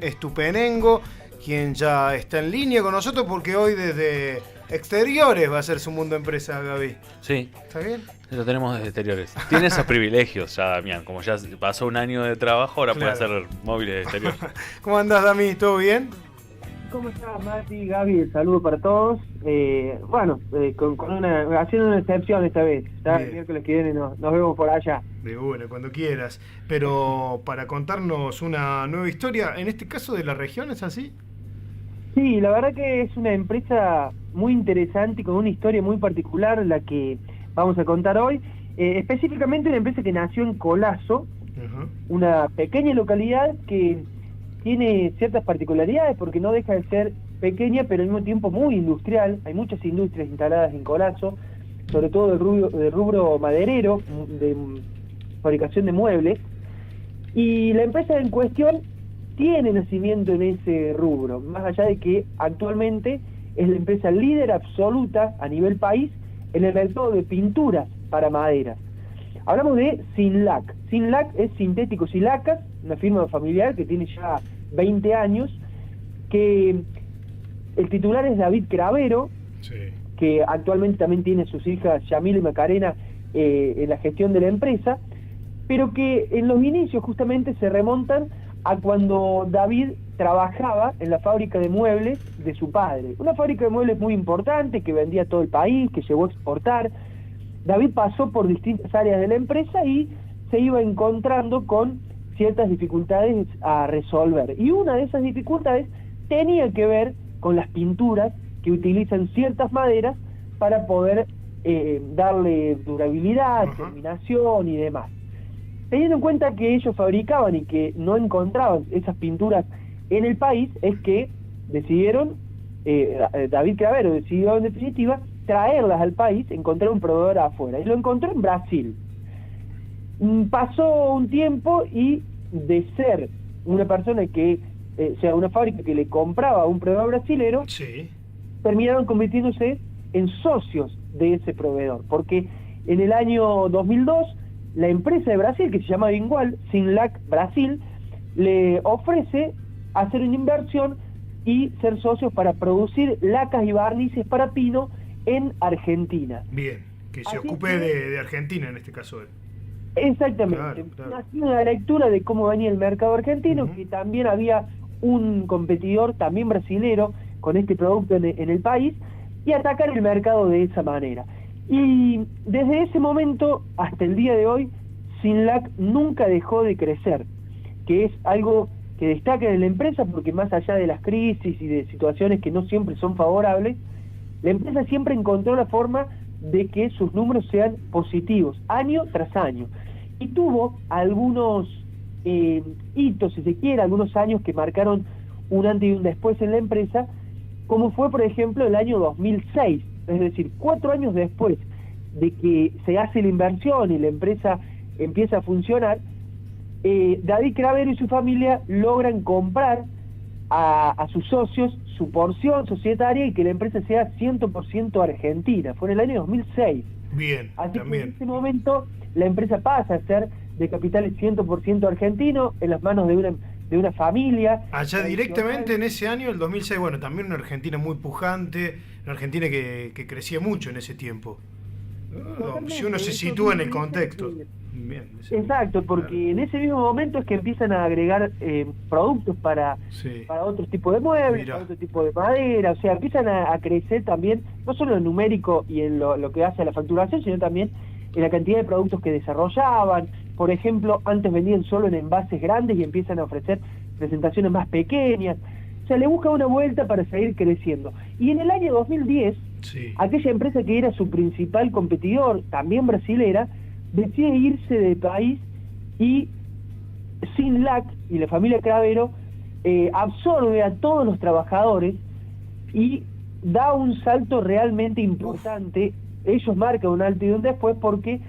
Estupenengo, quien ya está en línea con nosotros porque hoy desde exteriores va a ser su mundo empresa, Gaby. Sí, ¿Está bien? lo tenemos desde exteriores. Tiene esos privilegios ya, Damián. Como ya pasó un año de trabajo, ahora Claro. puede hacer móviles de exteriores. ¿Cómo andás, Dami? ¿Todo bien? ¿Cómo estás, Mati, Gaby? El saludo para todos. Haciendo una excepción esta vez. Ya Bien. el miércoles que viene nos vemos por allá. De una, cuando quieras. Pero para contarnos una nueva historia, en este caso de la región, ¿es así? Sí, la verdad que es una empresa muy interesante y con una historia muy particular la que vamos a contar hoy. Específicamente una empresa que nació en Colazo, Ajá. una pequeña localidad que tiene ciertas particularidades porque no deja de ser pequeña pero al mismo tiempo muy industrial. Hay muchas industrias instaladas en Colazo, sobre todo del rubro maderero, de fabricación de muebles, y la empresa en cuestión tiene nacimiento en ese rubro, más allá de que actualmente es la empresa líder absoluta a nivel país en el mercado de pinturas para madera. Hablamos de Sinlac. Sinlac es Sintéticos y Lacas, una firma familiar que tiene ya 20 años, que el titular es David Cravero, Sí. que actualmente también tiene sus hijas Yamila y Macarena en la gestión de la empresa, pero que en los inicios justamente se remontan a cuando David trabajaba en la fábrica de muebles de su padre. Una fábrica de muebles muy importante que vendía a todo el país, que llegó a exportar. David pasó por distintas áreas de la empresa y se iba encontrando con ciertas dificultades a resolver. Y una de esas dificultades tenía que ver con las pinturas que utilizan ciertas maderas para poder darle durabilidad, Ajá. terminación y demás. Teniendo en cuenta que ellos fabricaban y que no encontraban esas pinturas en el país, es que decidieron, David Cravero decidió en definitiva traerlas al país, encontrar un proveedor afuera, y lo encontró en Brasil. Pasó un tiempo y de ser una persona que, una fábrica que le compraba a un proveedor brasilero, Sí. terminaron convirtiéndose en socios de ese proveedor, porque en el año 2002 la empresa de Brasil, que se llama igual, Sinlac Brasil, le ofrece hacer una inversión y ser socios para producir lacas y barnices para pino en Argentina. Bien. Que se Así ocupe que- de Argentina en este caso él. Exactamente. Claro. Haciendo una lectura de cómo venía el mercado argentino, Ujú. que también había un competidor también brasilero con este producto en el país, y atacar el mercado de esa manera. Y desde ese momento hasta el día de hoy, Sinlac nunca dejó de crecer, que es algo que destaca en la empresa porque más allá de las crisis y de situaciones que no siempre son favorables, la empresa siempre encontró la forma de que sus números sean positivos, año tras año. Y tuvo algunos hitos, si se quiere, algunos años que marcaron un antes y un después en la empresa, como fue, por ejemplo, el año 2006, es decir, 4 años después de que se hace la inversión y la empresa empieza a funcionar, David Cravero y su familia logran comprar a sus socios su porción societaria y que la empresa sea 100% argentina. Fue en el año 2006. Bien, Así que en también. ese momento la empresa pasa a ser de capitales 100% argentino, en las manos de una familia. Allá tradicional. directamente en ese año, el 2006, bueno, también una Argentina muy pujante, una Argentina que crecía mucho en ese tiempo. Totalmente, Si uno se eso sitúa en el mismo dice contexto. que- Bien, Exacto, porque en ese mismo momento es que empiezan a agregar productos para Sí. otro tipo de muebles, Mirá. para otro tipo de madera, o sea, empiezan a crecer también, no solo en numérico y en lo que hace a la facturación, sino también en la cantidad de productos que desarrollaban. Por ejemplo, antes vendían solo en envases grandes y empiezan a ofrecer presentaciones más pequeñas. O sea, le busca una vuelta para seguir creciendo. Y en el año 2010, Sí. aquella empresa que era su principal competidor, también brasilera, decide irse del país y Sinlac y la familia Cravero absorbe a todos los trabajadores y da un salto realmente importante. Ellos marcan un alto y un después porque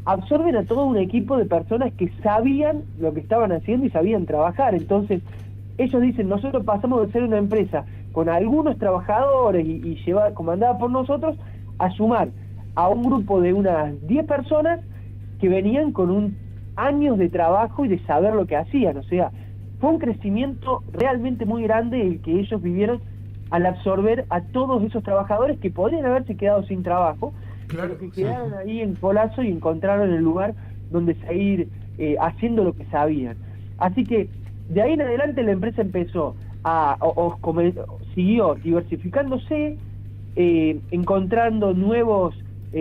absorben a todo un equipo de personas que sabían lo que estaban haciendo y sabían trabajar. Entonces ellos dicen, nosotros pasamos de ser una empresa con algunos trabajadores y comandada por nosotros, a sumar a un grupo de unas 10 personas que venían con años de trabajo y de saber lo que hacían. O sea, fue un crecimiento realmente muy grande el que ellos vivieron al absorber a todos esos trabajadores que podrían haberse quedado sin trabajo, Claro, pero que quedaron ahí en Colazo y encontraron el lugar donde seguir haciendo lo que sabían. Así que de ahí en adelante la empresa empezó siguió diversificándose, encontrando nuevos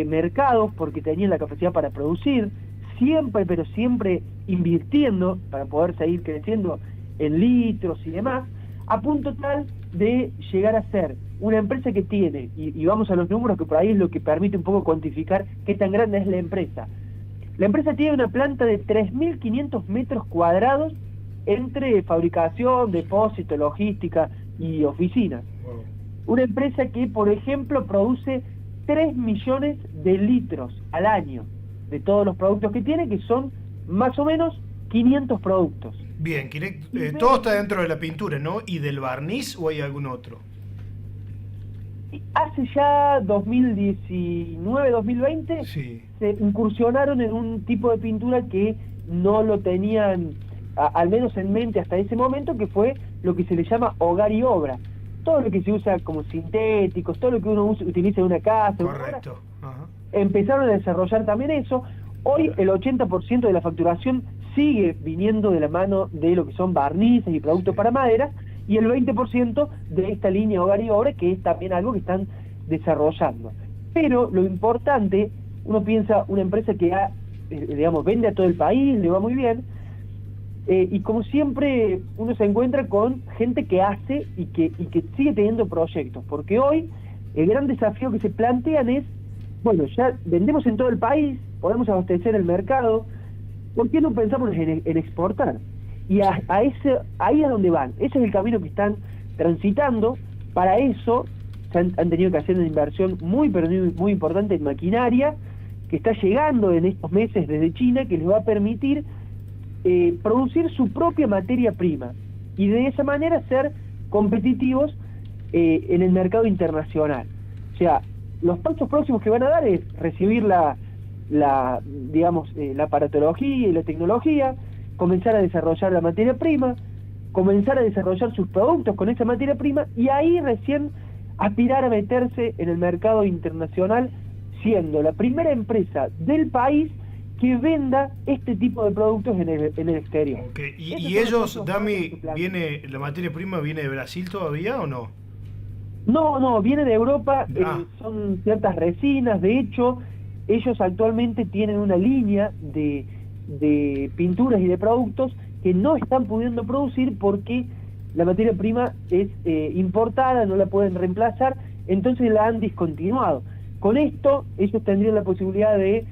mercados porque tenían la capacidad para producir, siempre, pero siempre invirtiendo para poder seguir creciendo en litros y demás, a punto tal de llegar a ser una empresa que tiene, y vamos a los números que por ahí es lo que permite un poco cuantificar qué tan grande es la empresa. La empresa tiene una planta de 3.500 metros cuadrados entre fabricación, depósito, logística y oficinas. Wow. Una empresa que, por ejemplo, produce 3 millones de litros al año de todos los productos que tiene, que son más o menos 500 productos. Bien, todo está dentro de la pintura, ¿no? ¿Y del barniz o hay algún otro? Hace ya 2019-2020 Sí. se incursionaron en un tipo de pintura que no lo tenían, al menos en mente hasta ese momento, que fue lo que se le llama hogar y obra. Todo lo que se usa como sintéticos, todo lo que uno utiliza en una casa, Correcto. Ajá. empezaron a desarrollar también eso. Hoy el 80% de la facturación sigue viniendo de la mano de lo que son barnices y productos para madera, y el 20% de esta línea hogar y obra, que es también algo que están desarrollando. Pero lo importante, uno piensa, una empresa que vende a todo el país, le va muy bien, y como siempre uno se encuentra con gente que hace y que sigue teniendo proyectos, porque hoy el gran desafío que se plantean es, bueno, ya vendemos en todo el país, podemos abastecer el mercado, ¿por qué no pensamos en exportar? Y ahí es donde van, ese es el camino que están transitando. Para eso se han tenido que hacer una inversión muy importante en maquinaria, que está llegando en estos meses desde China, que les va a permitir producir su propia materia prima y de esa manera ser competitivos en el mercado internacional. O sea, los pasos próximos que van a dar es recibir la aparatología y la tecnología, comenzar a desarrollar la materia prima, comenzar a desarrollar sus productos con esa materia prima, y ahí recién aspirar a meterse en el mercado internacional, siendo la primera empresa del país que venda este tipo de productos en el exterior. Okay. ¿Y ellos, Dami, la materia prima viene de Brasil todavía o no? No, viene de Europa, Ah. son ciertas resinas. De hecho, ellos actualmente tienen una línea de pinturas y de productos que no están pudiendo producir porque la materia prima es importada, no la pueden reemplazar, entonces la han discontinuado. Con esto, ellos tendrían la posibilidad de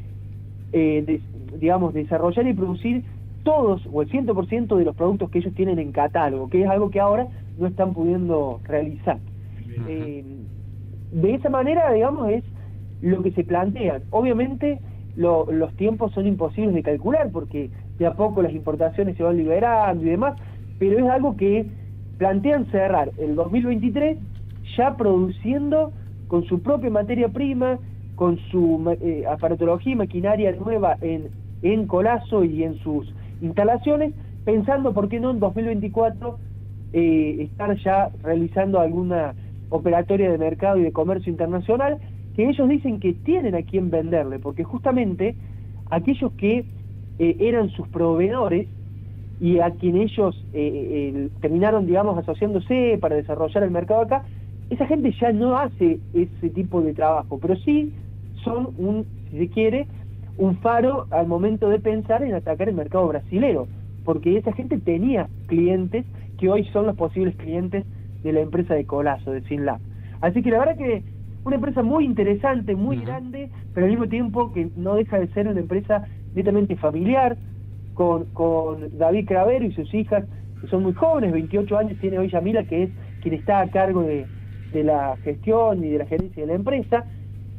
desarrollar y producir todos o el 100% de los productos que ellos tienen en catálogo, que es algo que ahora no están pudiendo realizar. De esa manera, digamos, es lo que se plantea. Obviamente los tiempos son imposibles de calcular porque de a poco las importaciones se van liberando y demás, pero es algo que plantean cerrar el 2023 ya produciendo con su propia materia prima, con su aparatología y maquinaria nueva en Colazo y en sus instalaciones, pensando por qué no en 2024 estar ya realizando alguna operatoria de mercado y de comercio internacional, que ellos dicen que tienen a quién venderle, porque justamente aquellos que eran sus proveedores y a quien ellos terminaron, digamos, asociándose para desarrollar el mercado acá, esa gente ya no hace ese tipo de trabajo, pero sí son si se quiere, un faro al momento de pensar en atacar el mercado brasilero, porque esa gente tenía clientes que hoy son los posibles clientes de la empresa de Colazo, de Sinlab. Así que la verdad que una empresa muy interesante, muy grande, pero al mismo tiempo que no deja de ser una empresa netamente familiar, con David Cravero y sus hijas, que son muy jóvenes, 28 años tiene hoy Yamila, que es quien está a cargo de la gestión y de la gerencia de la empresa,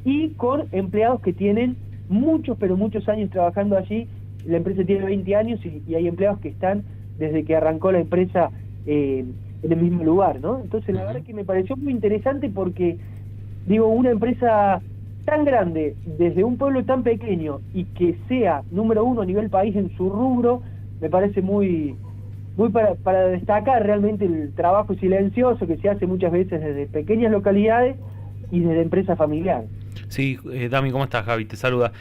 y con empleados que tienen muchos, pero muchos años trabajando allí. La empresa tiene 20 años y hay empleados que están desde que arrancó la empresa en el mismo lugar, ¿no? Entonces la verdad que me pareció muy interesante porque, digo, una empresa tan grande desde un pueblo tan pequeño y que sea número uno a nivel país en su rubro, me parece muy muy para destacar realmente el trabajo silencioso que se hace muchas veces desde pequeñas localidades y desde empresas familiares. Sí, Dami, ¿cómo estás? Javi, te saluda.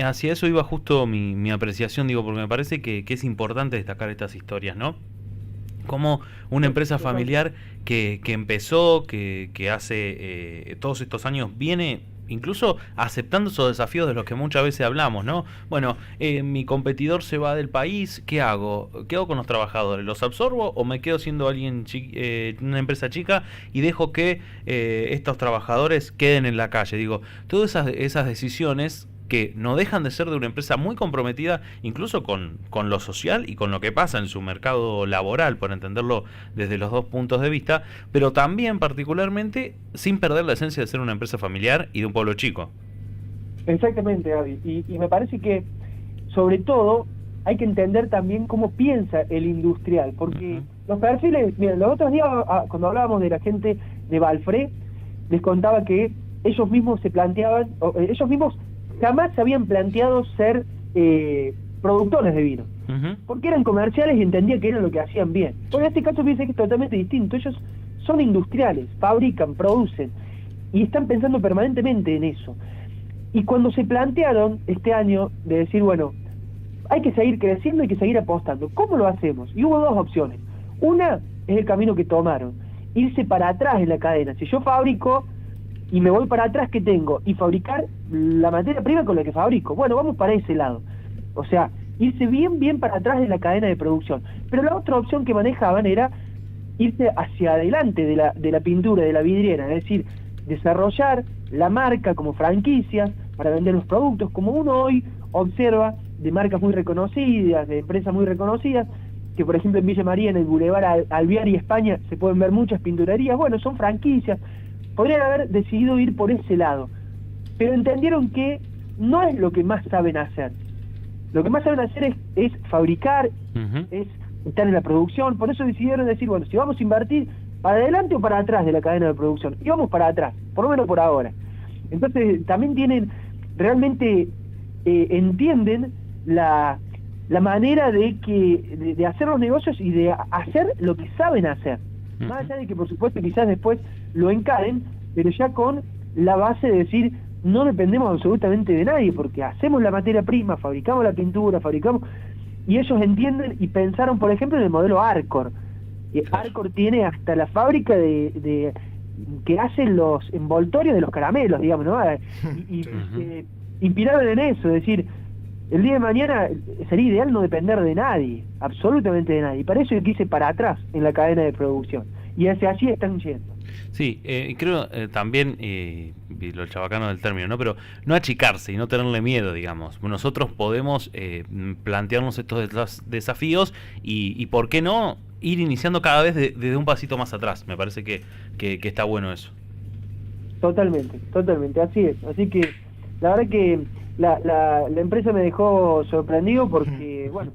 Hacia eso iba justo mi apreciación, digo, porque me parece que es importante destacar estas historias, ¿no? Como una empresa familiar que empezó, que hace todos estos años viene incluso aceptando esos desafíos de los que muchas veces hablamos, ¿no? Bueno, mi competidor se va del país, ¿qué hago? ¿Qué hago con los trabajadores? ¿Los absorbo o me quedo siendo una empresa chica y dejo que estos trabajadores queden en la calle? Digo, todas esas decisiones que no dejan de ser de una empresa muy comprometida incluso con lo social y con lo que pasa en su mercado laboral, por entenderlo desde los dos puntos de vista, pero también particularmente sin perder la esencia de ser una empresa familiar y de un pueblo chico. Exactamente, Gaby, y me parece que sobre todo hay que entender también cómo piensa el industrial, porque los perfiles, miren, los otros días cuando hablábamos de la gente de Valfré, les contaba que ellos mismos se planteaban, ellos mismos jamás se habían planteado ser productores de vino, porque eran comerciales y entendían que era lo que hacían bien. Pero en este caso fíjense que es totalmente distinto. Ellos son industriales, fabrican, producen y están pensando permanentemente en eso. Y cuando se plantearon este año de decir, bueno, hay que seguir creciendo, hay que seguir apostando, ¿cómo lo hacemos? Y hubo dos opciones. Una es el camino que tomaron, irse para atrás en la cadena. Si yo fabrico y me voy para atrás, ¿qué tengo? Y fabricar la materia prima con la que fabrico. Bueno, vamos para ese lado. O sea, irse bien para atrás de la cadena de producción. Pero la otra opción que manejaban era irse hacia adelante de la pintura, de la vidriera, es decir, desarrollar la marca como franquicias para vender los productos, como uno hoy observa de marcas muy reconocidas, de empresas muy reconocidas, que por ejemplo en Villa María, en el Boulevard Alvear y España, se pueden ver muchas pinturerías. Bueno, son franquicias. Podrían haber decidido ir por ese lado, pero entendieron que no es lo que más saben hacer. Lo que más saben hacer es fabricar, es estar en la producción. Por eso decidieron decir, bueno, si vamos a invertir, ¿para adelante o para atrás de la cadena de producción? Y vamos para atrás, por lo menos por ahora. Entonces también realmente entienden la manera de hacer los negocios y de hacer lo que saben hacer. Más allá de que por supuesto quizás después lo encaren, pero ya con la base de decir, no dependemos absolutamente de nadie, porque hacemos la materia prima, fabricamos la pintura, y ellos entienden y pensaron, por ejemplo, en el modelo Arcor. Arcor tiene hasta la fábrica que hacen los envoltorios de los caramelos, digamos, ¿no? Inspiraron en eso, es decir, el día de mañana sería ideal no depender de nadie, absolutamente de nadie. Y para eso yo quise para atrás en la cadena de producción. Y hacia allí están yendo. Sí, creo también, lo chabacano del término, ¿no? Pero no achicarse y no tenerle miedo, digamos. Nosotros podemos plantearnos estos desafíos y ¿por qué no? Ir iniciando cada vez desde un pasito más atrás. Me parece que está bueno eso. Totalmente, así es. Así que la verdad que la empresa me dejó sorprendido porque, bueno,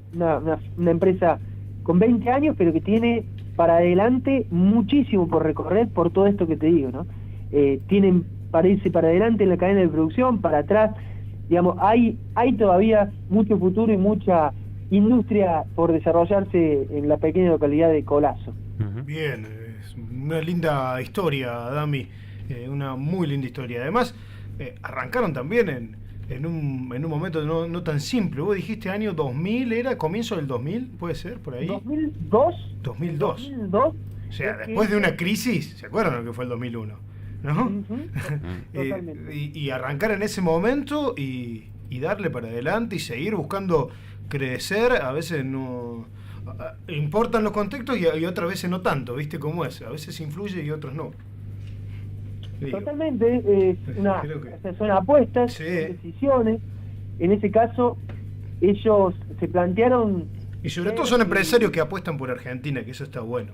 una empresa con 20 años, pero que tiene para adelante muchísimo por recorrer por todo esto que te digo, ¿no? Tienen para irse para adelante en la cadena de producción, para atrás, digamos, hay todavía mucho futuro y mucha industria por desarrollarse en la pequeña localidad de Colazo. Bien, es una linda historia, Dami, una muy linda historia. Además, arrancaron también en un momento no tan simple. Vos dijiste año 2000, ¿era comienzo del 2000? ¿Puede ser, por ahí? 2002. 2002. O sea, después de una crisis, ¿se acuerdan lo que fue el 2001? ¿No? Y arrancar en ese momento y darle para adelante y seguir buscando crecer. A veces no importan los contextos y otras veces no tanto, ¿viste cómo es? A veces influye y otros no. Totalmente, son apuestas, sí, decisiones. En ese caso, ellos se plantearon... Y sobre todo son empresarios que apuestan por Argentina, que eso está bueno,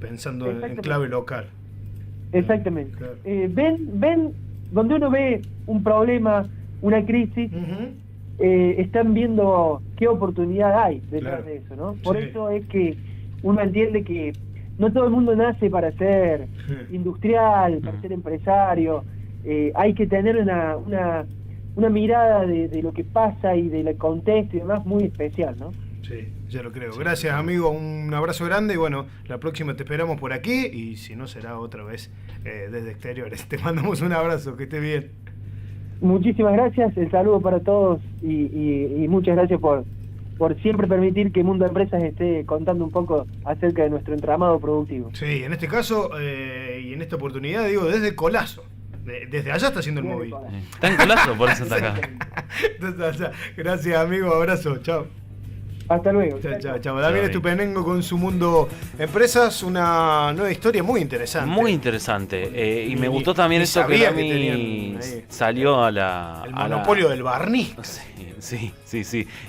pensando en clave local. Exactamente. Claro. Ven, donde uno ve un problema, una crisis, están viendo qué oportunidad hay detrás de eso, ¿no? Por eso es que uno entiende que no todo el mundo nace para ser industrial, para ser empresario. Hay que tener una mirada de lo que pasa y del contexto y demás muy especial, ¿no? Sí, ya lo creo. Gracias, amigo. Un abrazo grande y bueno, la próxima te esperamos por aquí y si no será otra vez desde exteriores. Te mandamos un abrazo, que esté bien. Muchísimas gracias, el saludo para todos y muchas gracias por siempre permitir que Mundo Empresas esté contando un poco acerca de nuestro entramado productivo. Sí, en este caso y en esta oportunidad digo desde Colazo. Desde allá está haciendo el móvil. Está en Colazo, por eso está acá. Desde allá. Gracias, amigo. Abrazo. Chao. Hasta luego. Chao. Damián Estupenengo con su Mundo Empresas, una nueva historia muy interesante. Muy interesante. Y me gustó también eso que Dami salió a la... El monopolio del barniz. Sí.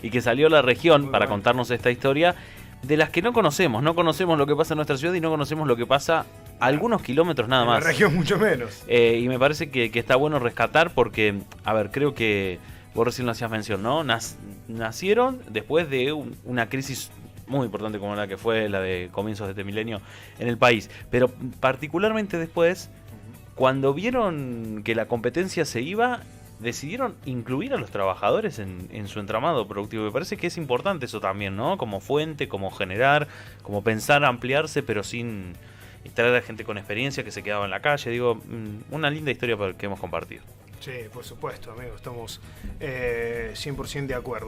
Y que salió a la región para contarnos esta historia de las que no conocemos. No conocemos lo que pasa en nuestra ciudad y no conocemos lo que pasa a algunos kilómetros nada más. En la región mucho menos. Y me parece que está bueno rescatar porque, a ver, creo que vos recién lo hacías mención, ¿no? Nacieron después de una crisis muy importante como la que fue la de comienzos de este milenio en el país. Pero particularmente después, cuando vieron que la competencia se iba, decidieron incluir a los trabajadores en su entramado productivo. Me parece que es importante eso también, ¿no? Como fuente, como generar, como pensar ampliarse, pero sin traer a gente con experiencia que se quedaba en la calle. Digo, una linda historia que hemos compartido. Sí, por supuesto, amigo. Estamos 100% de acuerdo.